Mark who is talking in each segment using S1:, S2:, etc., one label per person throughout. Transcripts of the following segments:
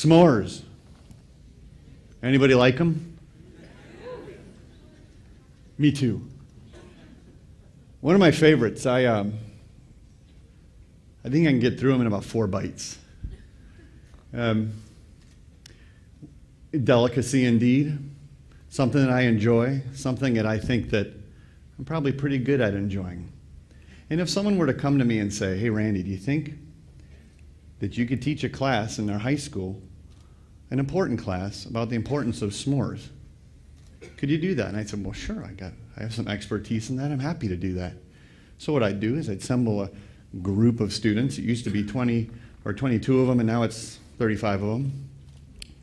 S1: S'mores. Anybody like them? Me too. One of my favorites. I think I can get through them in about 4 bites. Delicacy indeed. Something that I enjoy. Something that I think that I'm probably pretty good at enjoying. And if someone were to come to me and say, hey, Randy, do you think that you could teach a class in our high school, an important class, about the importance of s'mores? Could you do that? And I said, well, sure, I have some expertise in that. I'm happy to do that. So what I'd do is I'd assemble a group of students. It used to be 20 or 22 of them, and now it's 35 of them.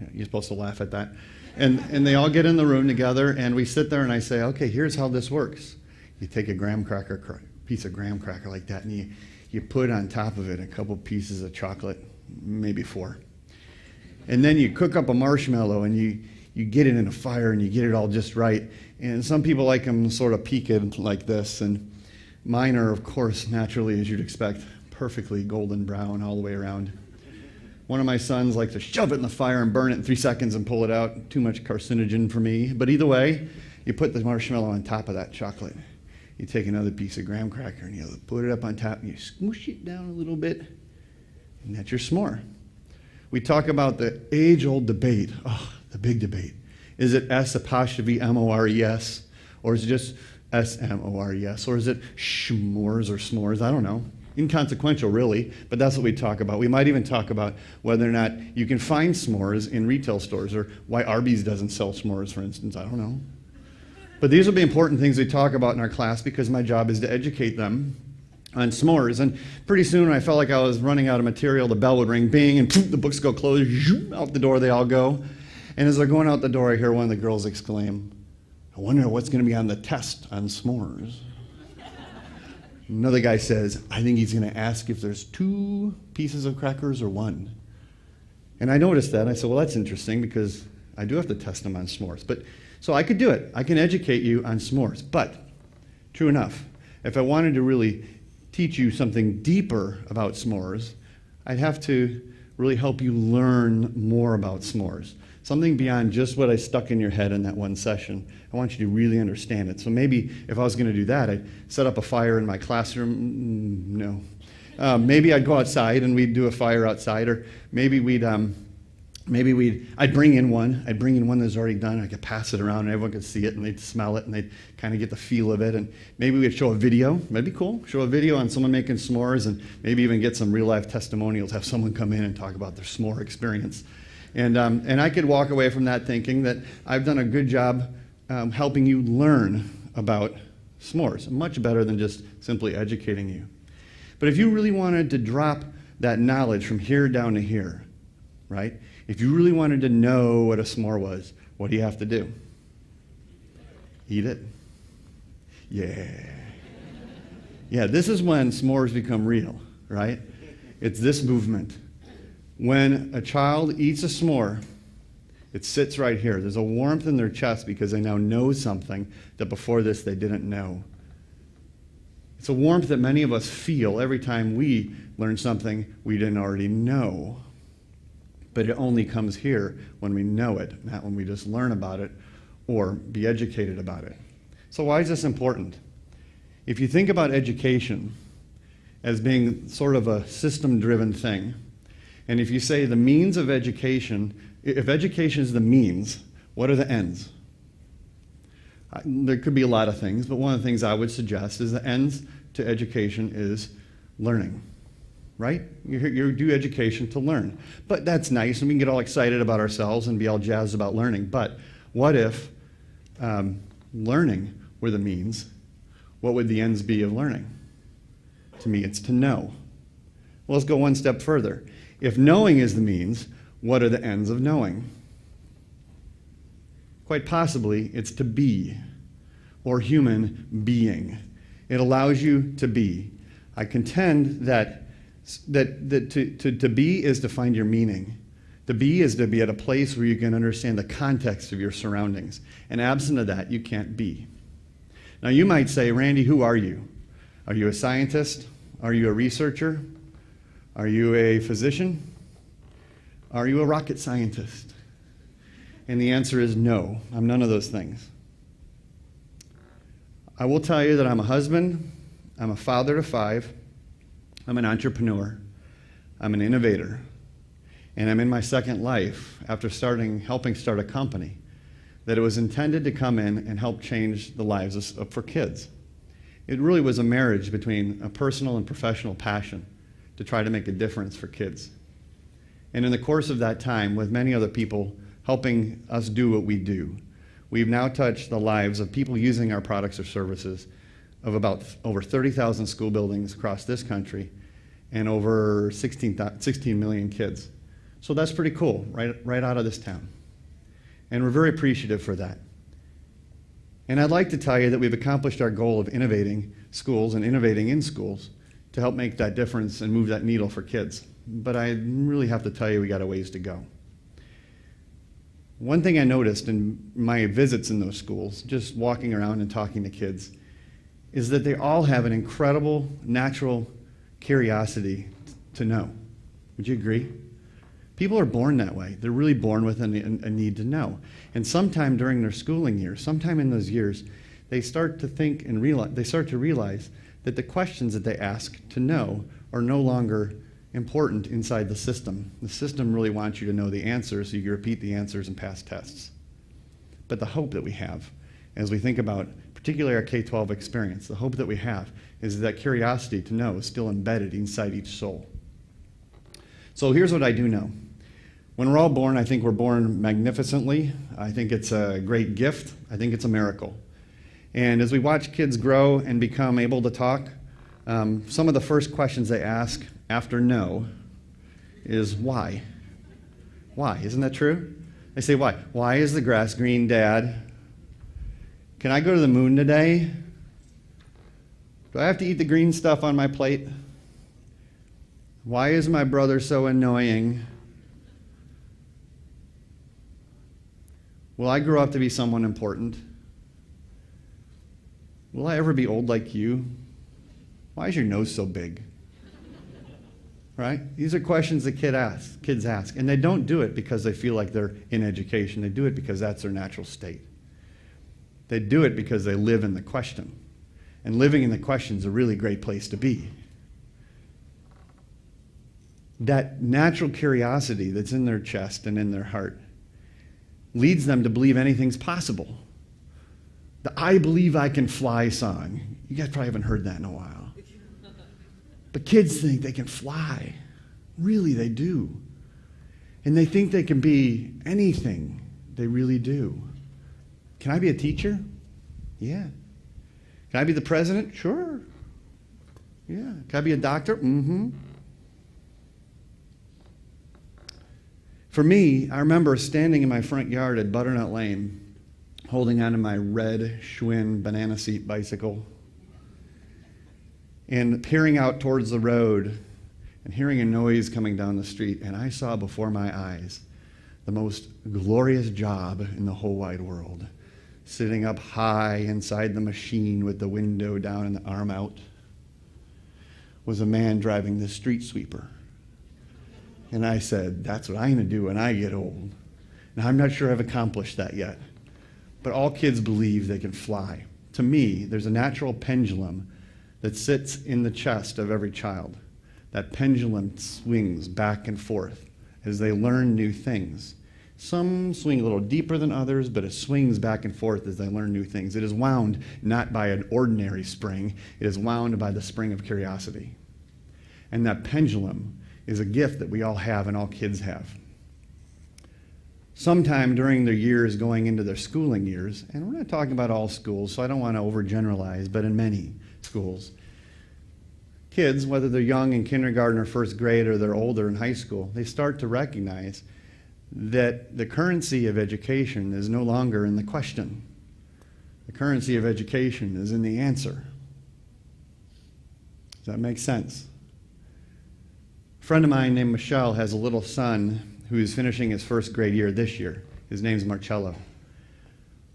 S1: Yeah, you're supposed to laugh at that. And they all get in the room together, and we sit there, and I say, okay, here's how this works. You take a piece of graham cracker like that, and you put on top of it a couple pieces of chocolate, maybe 4. And then you cook up a marshmallow, and you get it in a fire, and you get it all just right. And some people like them sort of peaked like this, and mine are, of course, naturally, as you'd expect, perfectly golden brown all the way around. One of my sons likes to shove it in the fire and burn it in 3 seconds and pull it out. Too much carcinogen for me. But either way, you put the marshmallow on top of that chocolate. You take another piece of graham cracker and you put it up on top and you smoosh it down a little bit, and that's your s'more. We talk about the age-old debate. Oh, the big debate. Is it S''MORES, or is it just SMORES, or is it schmores or s'mores? I don't know. Inconsequential, really, but that's what we talk about. We might even talk about whether or not you can find s'mores in retail stores, or why Arby's doesn't sell s'mores, for instance. I don't know. But these will be important things we talk about in our class, because my job is to educate them on s'mores. And pretty soon, when I felt like I was running out of material, the bell would ring, bing, and poof, the books go close, out the door they all go. And as they're going out the door, I hear one of the girls exclaim, I wonder what's going to be on the test on s'mores. Another guy says, I think he's going to ask if there's 2 pieces of crackers or 1. And I noticed that, and I said, well, that's interesting, because I do have to test them on s'mores. So I could do it. I can educate you on s'mores. But, true enough, if I wanted to really teach you something deeper about s'mores, I'd have to really help you learn more about s'mores. Something beyond just what I stuck in your head in that one session. I want you to really understand it. So maybe if I was going to do that, I'd set up a fire in my classroom. No. Maybe I'd go outside and we'd do a fire outside, or maybe I'd bring in one. I'd bring in one that's already done. I could pass it around and everyone could see it and they'd smell it and they'd kind of get the feel of it. And maybe we'd show a video. That'd be cool. Show a video on someone making s'mores, and maybe even get some real life testimonials. Have someone come in and talk about their s'more experience. And I could walk away from that thinking that I've done a good job helping you learn about s'mores, much better than just simply educating you. But if you really wanted to drop that knowledge from here down to here, right? If you really wanted to know what a s'more was, what do you have to do? Eat it. Yeah. Yeah, this is when s'mores become real, right? It's this movement. When a child eats a s'more, it sits right here. There's a warmth in their chest because they now know something that before this they didn't know. It's a warmth that many of us feel every time we learn something we didn't already know. But it only comes here when we know it, not when we just learn about it or be educated about it. So why is this important? If you think about education as being sort of a system-driven thing, and if you say the means of education, if education is the means, what are the ends? There could be a lot of things, but one of the things I would suggest is the ends to education is learning, right? You do education to learn. But that's nice, and we can get all excited about ourselves and be all jazzed about learning. But what if learning were the means? What would the ends be of learning? To me, it's to know. Well, let's go one step further. If knowing is the means, what are the ends of knowing? Quite possibly, it's to be, or human being. It allows you to be. I contend that to be is to find your meaning. To be is to be at a place where you can understand the context of your surroundings. And absent of that, you can't be. Now, you might say, Randy, who are you? Are you a scientist? Are you a researcher? Are you a physician? Are you a rocket scientist? And the answer is no, I'm none of those things. I will tell you that I'm a husband, I'm a father to 5, I'm an entrepreneur, I'm an innovator, and I'm in my second life after helping start a company that it was intended to come in and help change the lives for kids. It really was a marriage between a personal and professional passion to try to make a difference for kids. And in the course of that time, with many other people helping us do what we do, we've now touched the lives of people using our products or services of about over 30,000 school buildings across this country and over 16 million kids. So that's pretty cool, right out of this town. And we're very appreciative for that. And I'd like to tell you that we've accomplished our goal of innovating schools and innovating in schools to help make that difference and move that needle for kids. But I really have to tell you we got a ways to go. One thing I noticed in my visits in those schools, just walking around and talking to kids, is that they all have an incredible natural curiosity to know. Would you agree? People are born that way. They're really born with a need to know. And sometime during their schooling years, sometime in those years, they start to think and realize that the questions that they ask to know are no longer important inside the system. The system really wants you to know the answers so you can repeat the answers and pass tests. But the hope that we have as we think about particularly our K-12 experience, the hope that we have is that curiosity to know is still embedded inside each soul. So here's what I do know. When we're all born, I think we're born magnificently. I think it's a great gift. I think it's a miracle. And as we watch kids grow and become able to talk, some of the first questions they ask after no is why? Why? Isn't that true? They say, why? Why is the grass green, Dad? Can I go to the moon today? Do I have to eat the green stuff on my plate? Why is my brother so annoying? Will I grow up to be someone important? Will I ever be old like you? Why is your nose so big? Right? These are questions that kids ask. And they don't do it because they feel like they're in education. They do it because that's their natural state. They do it because they live in the question. And living in the question is a really great place to be. That natural curiosity that's in their chest and in their heart leads them to believe anything's possible. The I believe I can fly song. You guys probably haven't heard that in a while. But kids think they can fly. Really, they do. And they think they can be anything. They really do. Can I be a teacher? Yeah. Can I be the president? Sure. Yeah. Can I be a doctor? Mm-hmm. For me, I remember standing in my front yard at Butternut Lane, holding onto my red Schwinn banana seat bicycle, and peering out towards the road and hearing a noise coming down the street, and I saw before my eyes the most glorious job in the whole wide world. Sitting up high inside the machine with the window down and the arm out was a man driving the street sweeper. And I said, that's what I'm going to do when I get old. Now, I'm not sure I've accomplished that yet, but all kids believe they can fly. To me, there's a natural pendulum that sits in the chest of every child. That pendulum swings back and forth as they learn new things. Some swing a little deeper than others, but it swings back and forth as they learn new things. It is wound not by an ordinary spring, it is wound by the spring of curiosity. And that pendulum is a gift that we all have and all kids have. Sometime during their years going into their schooling years, and we're not talking about all schools, so I don't want to overgeneralize, but in many schools, kids, whether they're young in kindergarten or first grade or they're older in high school, they start to recognize that the currency of education is no longer in the question. The currency of education is in the answer. Does that make sense? A friend of mine named Michelle has a little son who's finishing his first grade year this year. His name's Marcello.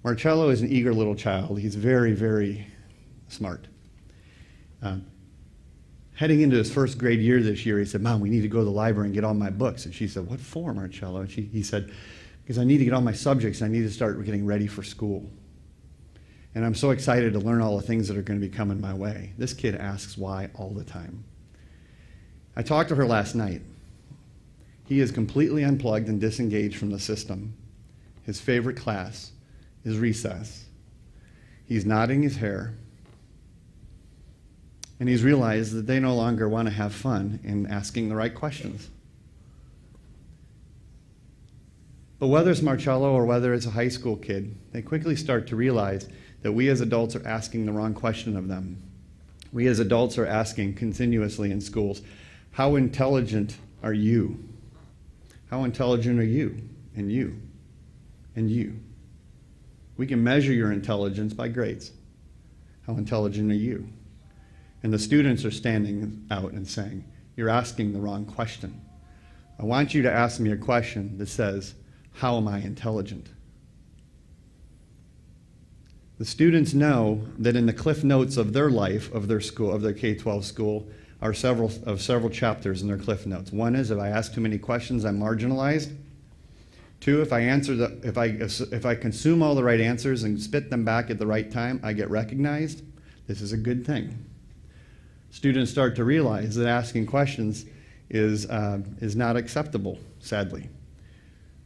S1: Marcello is an eager little child. He's very, very smart. Heading into his first grade year this year, he said, Mom, we need to go to the library and get all my books. And she said, what for, Marcello? And he said, because I need to get all my subjects. I need to start getting ready for school. And I'm so excited to learn all the things that are going to be coming my way. This kid asks why all the time. I talked to her last night. He is completely unplugged and disengaged from the system. His favorite class is recess. He's nodding his hair. And he's realized that they no longer want to have fun in asking the right questions. But whether it's Marcello or whether it's a high school kid, they quickly start to realize that we as adults are asking the wrong question of them. We as adults are asking continuously in schools, how intelligent are you? How intelligent are you? And you? And you? We can measure your intelligence by grades. How intelligent are you? And the students are standing out and saying, you're asking the wrong question. I want you to ask me a question that says, how am I intelligent? The students know that in the cliff notes of their life, of their school, of their K-12 school, are several chapters in their cliff notes. One is, if I ask too many questions, I'm marginalized. Two, if I consume all the right answers and spit them back at the right time, I get recognized. This is a good thing. Students start to realize that asking questions is not acceptable, sadly.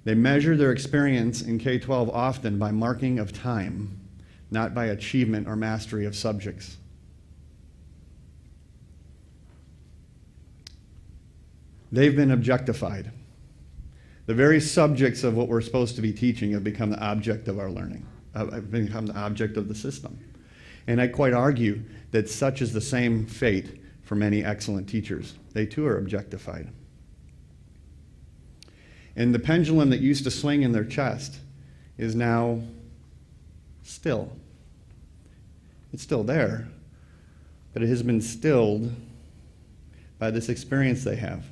S1: They measure their experience in K-12 often by marking of time, not by achievement or mastery of subjects. They've been objectified. The very subjects of what we're supposed to be teaching have become the object of our learning, have become the object of the system. And I quite argue that such is the same fate for many excellent teachers. They too are objectified. And the pendulum that used to swing in their chest is now still. It's still there, but it has been stilled by this experience they have.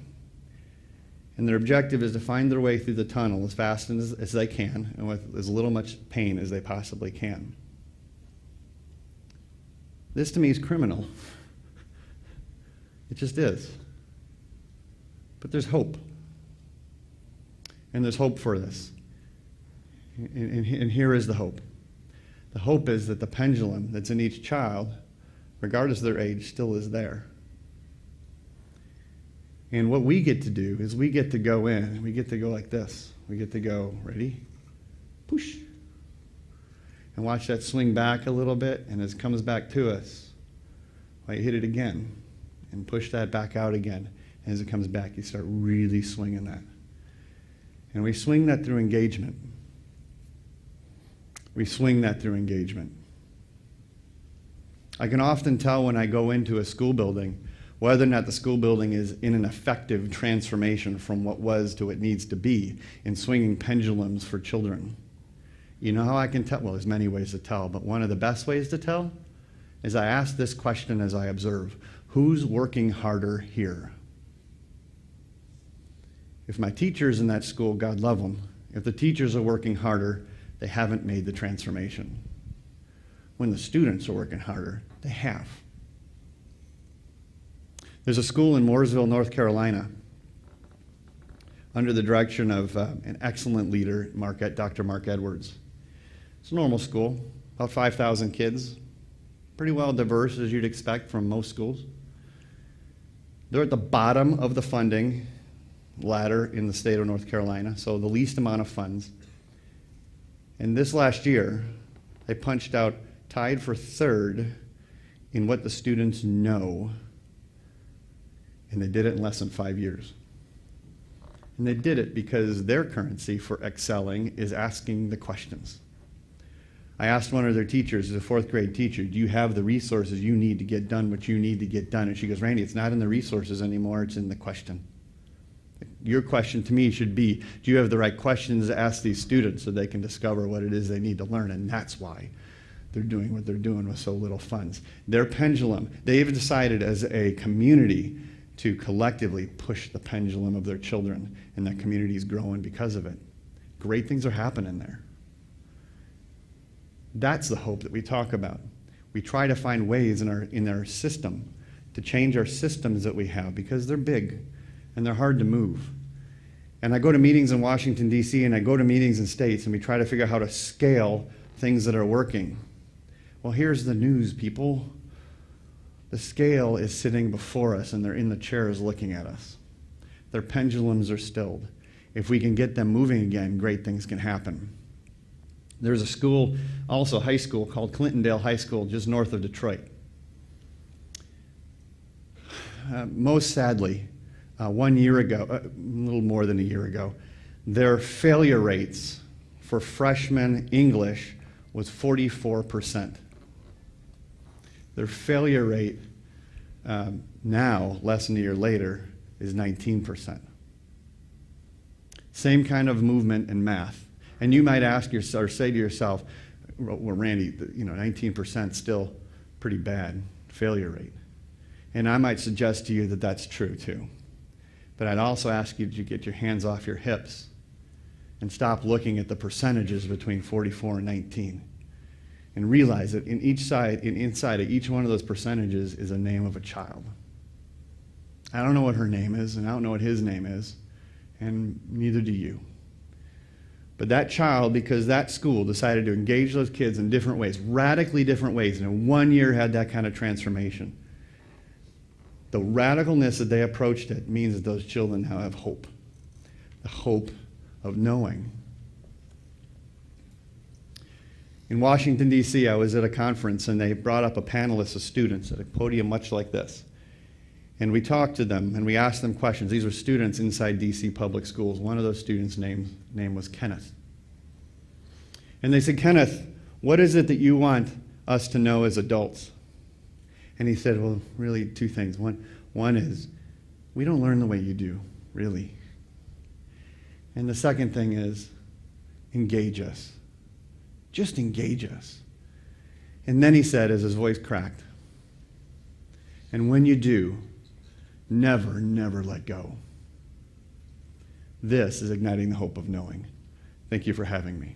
S1: And their objective is to find their way through the tunnel as fast as they can and with as little much pain as they possibly can. This to me is criminal. It just is. But there's hope. And there's hope for this. And here is the hope. The hope is that the pendulum that's in each child, regardless of their age, still is there. And what we get to do is we get to go in, we get to go like this. We get to go, ready? Push. And watch that swing back a little bit, and as it comes back to us, I hit it again and push that back out again. And as it comes back, you start really swinging that. And we swing that through engagement. We swing that through engagement. I can often tell when I go into a school building whether or not the school building is in an effective transformation from what was to what needs to be in swinging pendulums for children. You know how I can tell? Well, there's many ways to tell, but one of the best ways to tell is I ask this question as I observe. Who's working harder here? If my teachers in that school, God love them, if the teachers are working harder, they haven't made the transformation. When the students are working harder, they have. There's a school in Mooresville, North Carolina, under the direction of an excellent leader, Dr. Mark Edwards. It's a normal school, about 5,000 kids, pretty well diverse as you'd expect from most schools. They're at the bottom of the funding ladder in the state of North Carolina, so the least amount of funds. And this last year, they punched out, tied for third in what the students know, and they did it in less than 5 years. And they did it because their currency for excelling is asking the questions. I asked one of their teachers, as a fourth grade teacher, do you have the resources you need to get done what you need to get done? And she goes, Randy, it's not in the resources anymore, it's in the question. Your question to me should be, do you have the right questions to ask these students so they can discover what it is they need to learn? And that's why they're doing what they're doing with so little funds. Their pendulum, they've decided as a community to collectively push the pendulum of their children, and that community is growing because of it. Great things are happening there. That's the hope that we talk about. We try to find ways in our system to change our systems that we have because they're big and they're hard to move. And I go to meetings in Washington, D.C., and I go to meetings in states, and we try to figure out how to scale things that are working. Well, here's the news, people. The scale is sitting before us, and they're in the chairs looking at us. Their pendulums are stilled. If we can get them moving again, great things can happen. There's a school, also high school, called Clintondale High School, just north of Detroit. Most sadly, 1 year ago, a little more than a year ago, their failure rates for freshman English was 44%. Their failure rate now, less than a year later, is 19%. Same kind of movement in math. And you might ask yourself, or say to yourself, well, Randy, 19% still pretty bad failure rate. And I might suggest to you that that's true too. But I'd also ask you to get your hands off your hips and stop looking at the percentages between 44 and 19 and realize that inside of each one of those percentages is a name of a child. I don't know what her name is, and I don't know what his name is, and neither do you. But that child, because that school decided to engage those kids in different ways, radically different ways, and in 1 year had that kind of transformation. The radicalness that they approached it means that those children now have hope. The hope of knowing. In Washington, D.C., I was at a conference, and they brought up a panelist of students at a podium much like this. And we talked to them, and we asked them questions. These were students inside D.C. public schools. One of those students' name was Kenneth. And they said, Kenneth, what is it that you want us to know as adults? And he said, well, really two things. One is, we don't learn the way you do, really. And the second thing is, engage us. Just engage us. And then he said, as his voice cracked, and when you do, never, never let go. This is igniting the hope of knowing. Thank you for having me.